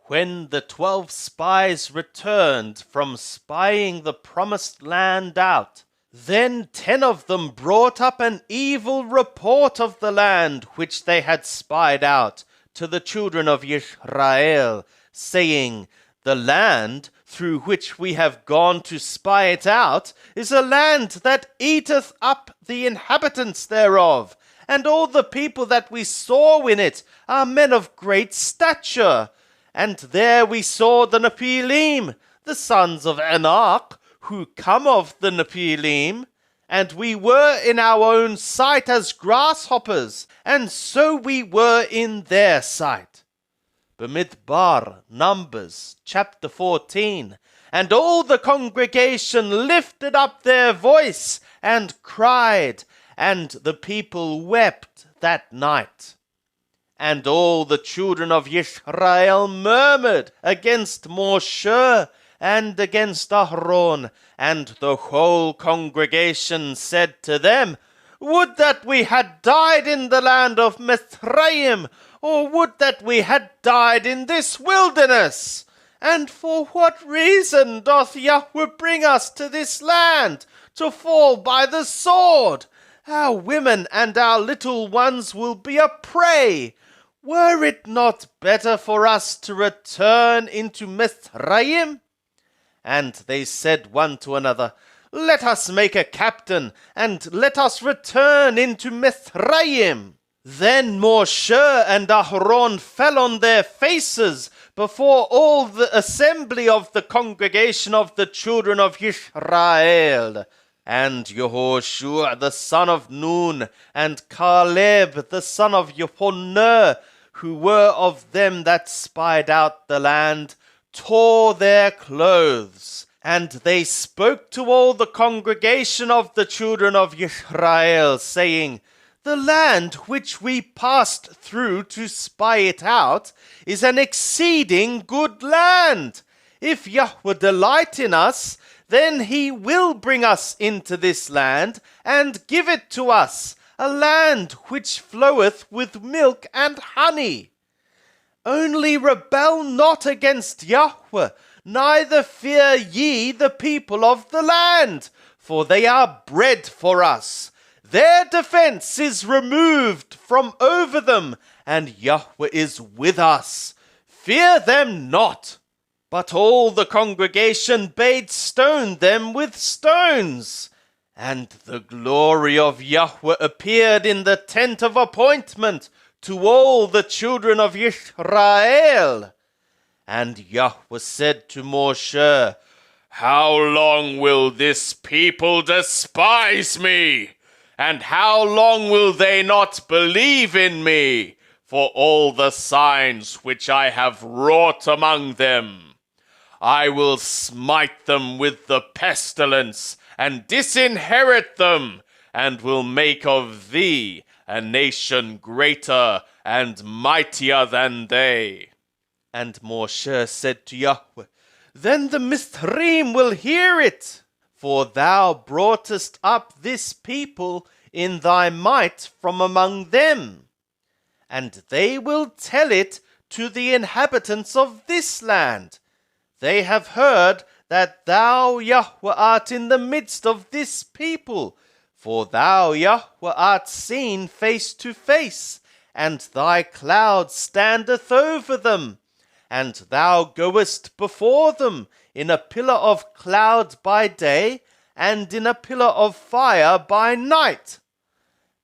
When the 12 spies returned from spying the promised land out, then 10 of them brought up an evil report of the land which they had spied out to the children of Israel, saying, "The land through which we have gone to spy it out is a land that eateth up the inhabitants thereof, and all the people that we saw in it are men of great stature. And there we saw the Nephilim, the sons of Anak, who come of the Nephilim, and we were in our own sight as grasshoppers, and so we were in their sight." Bamidbar, Numbers, chapter 14. And all the congregation lifted up their voice and cried, and the people wept that night. And all the children of Israel murmured against Moshe and against Aaron, and the whole congregation said to them, "Would that we had died in the land of Mithraim, or would that we had died in this wilderness! And for what reason doth Yahweh bring us to this land, to fall by the sword? Our women and our little ones will be a prey. Were it not better for us to return into Mithraim?" And they said one to another, "Let us make a captain, and let us return into Mithraim." Then Moshe and Aaron fell on their faces before all the assembly of the congregation of the children of Israel. And Yehoshua the son of Nun, and Caleb the son of Jephunneh, who were of them that spied out the land, tore their clothes. And they spoke to all the congregation of the children of Israel, saying, "The land which we passed through to spy it out is an exceeding good land. If Yahweh delight in us, then he will bring us into this land and give it to us, a land which floweth with milk and honey. Only rebel not against Yahweh, neither fear ye the people of the land, for they are bread for us. Their defense is removed from over them, and Yahweh is with us. Fear them not." But all the congregation bade stone them with stones. And the glory of Yahweh appeared in the tent of appointment to all the children of Israel. And Yahweh said to Moshe, "How long will this people despise me? And how long will they not believe in me for all the signs which I have wrought among them? I will smite them with the pestilence and disinherit them, and will make of thee a nation greater and mightier than they." And Moshe said to Yahweh, "Then the Mithraim will hear it, for thou broughtest up this people in thy might from among them, and they will tell it to the inhabitants of this land. They have heard that thou, Yahweh, art in the midst of this people, for thou, Yahweh, art seen face to face, and thy cloud standeth over them, and thou goest before them in a pillar of cloud by day, and in a pillar of fire by night.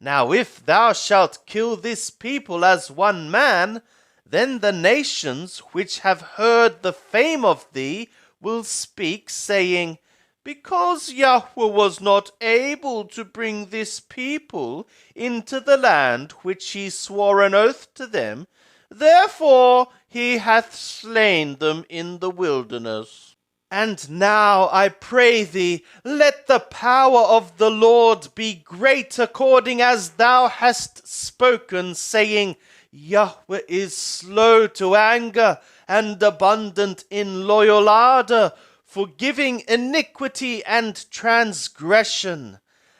Now if thou shalt kill this people as one man, then the nations which have heard the fame of thee will speak, saying, Because Yahweh was not able to bring this people into the land which he swore an oath to them, therefore he hath slain them in the wilderness. And now, I pray thee, let the power of the Lord be great according as thou hast spoken, saying, Yahweh is slow to anger and abundant in loyal ardor, forgiving iniquity and transgression,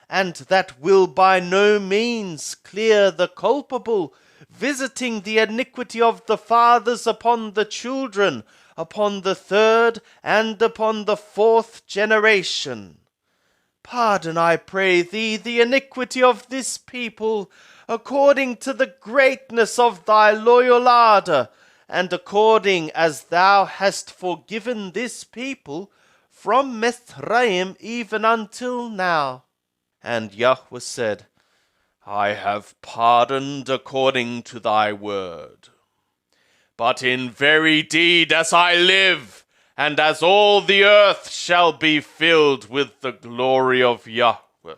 and that will by no means clear the culpable, visiting the iniquity of the fathers upon the children, upon the third and upon the fourth generation. Pardon, I pray thee, the iniquity of this people, according to the greatness of thy loyal ardour, and according as thou hast forgiven this people from Mithraim even until now. And Yahweh said, I have pardoned according to thy word. But in very deed as I live, and as all the earth shall be filled with the glory of Yahweh,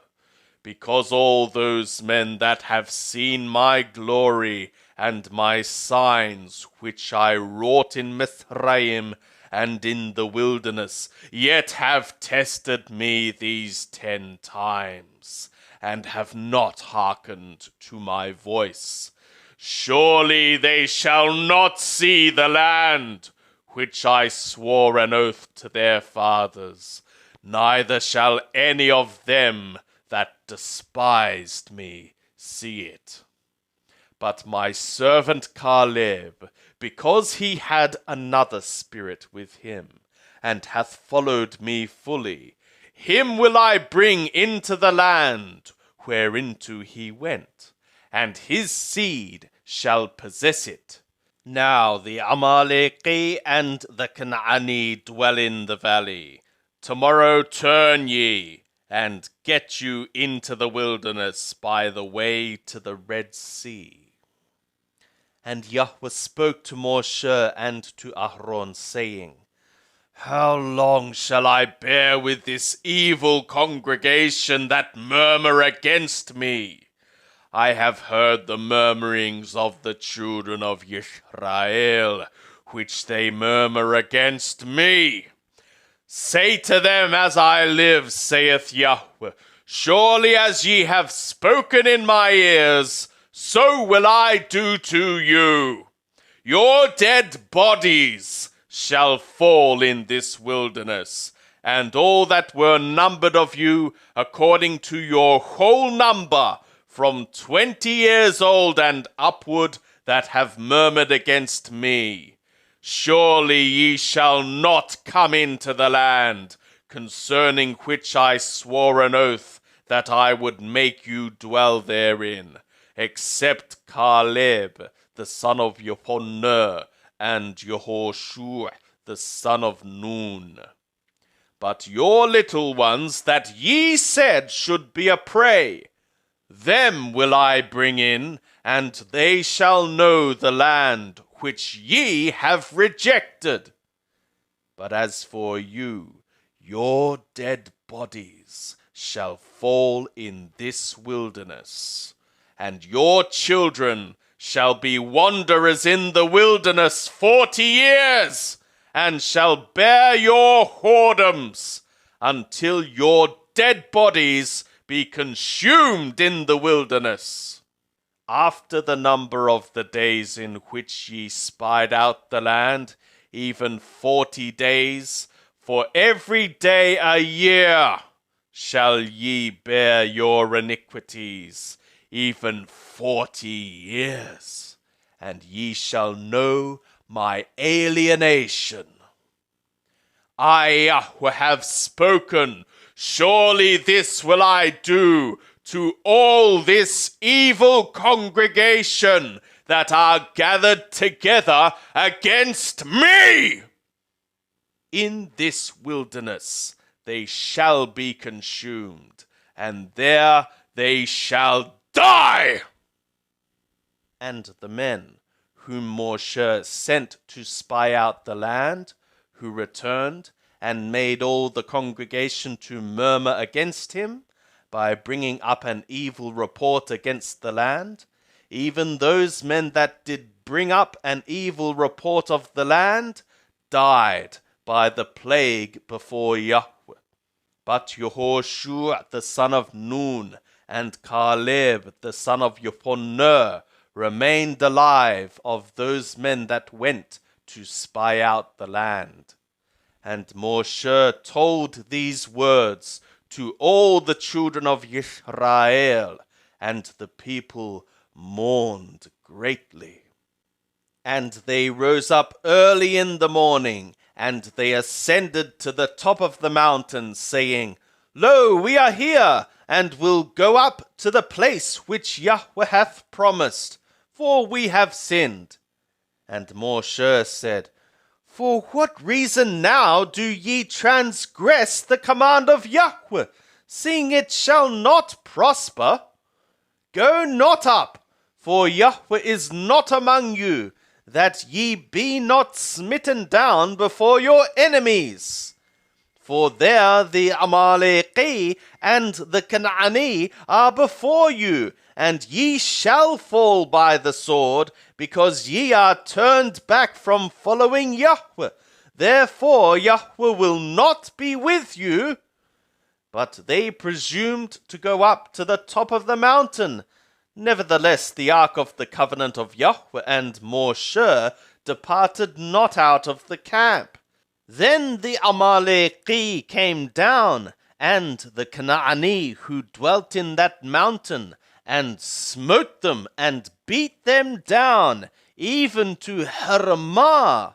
because all those men that have seen my glory and my signs which I wrought in Mithraim and in the wilderness, yet have tested me these 10 times, and have not hearkened to my voice. Surely they shall not see the land which I swore an oath to their fathers, neither shall any of them that despised me see it. But my servant Caleb, because he had another spirit with him, and hath followed me fully, him will I bring into the land whereinto he went, and his seed shall possess it. Now the Amaleki and the Canaani dwell in the valley. Tomorrow turn ye, and get you into the wilderness by the way to the Red Sea. And Yahweh spoke to Moshe and to Aaron, saying, How long shall I bear with this evil congregation that murmur against me? I have heard the murmurings of the children of Israel, which they murmur against me. Say to them, as I live, saith Yahweh, surely as ye have spoken in my ears, so will I do to you. Your dead bodies shall fall in this wilderness, and all that were numbered of you, according to your whole number, from 20 years old and upward, that have murmured against me. Surely ye shall not come into the land, concerning which I swore an oath that I would make you dwell therein, except Caleb the son of Jephunneh, and Jehoshua the son of Nun. But your little ones that ye said should be a prey, them will I bring in, and they shall know the land which ye have rejected. But as for you, your dead bodies shall fall in this wilderness, and your children shall be wanderers in the wilderness 40 years, and shall bear your whoredoms, until your dead bodies be consumed in the wilderness. After the number of the days in which ye spied out the land, even 40 days, for every day a year shall ye bear your iniquities, even 40 years, and ye shall know my alienation. I, Yahweh, have spoken. Surely this will I do to all this evil congregation that are gathered together against me. In this wilderness they shall be consumed, and there they shall die. And the men whom Moshe sent to spy out the land, who returned and made all the congregation to murmur against him, by bringing up an evil report against the land, even those men that did bring up an evil report of the land, died by the plague before Yahweh. But Jehoshua the son of Nun and Caleb the son of Jephunneh remained alive of those men that went to spy out the land. And Moshe told these words to all the children of Israel, and the people mourned greatly. And they rose up early in the morning, and they ascended to the top of the mountain, saying, Lo, we are here, and will go up to the place which Yahweh hath promised, for we have sinned. And Moshe said, For what reason now do ye transgress the command of Yahweh, seeing it shall not prosper? Go not up, for Yahweh is not among you, that ye be not smitten down before your enemies. For there the Amaleki and the Canaani are before you, and ye shall fall by the sword, because ye are turned back from following Yahweh. Therefore Yahweh will not be with you. But they presumed to go up to the top of the mountain. Nevertheless, the ark of the covenant of Yahweh and Moshe departed not out of the camp. Then the Amaleki came down, and the Canaani who dwelt in that mountain, and smote them and beat them down, even to Hermah.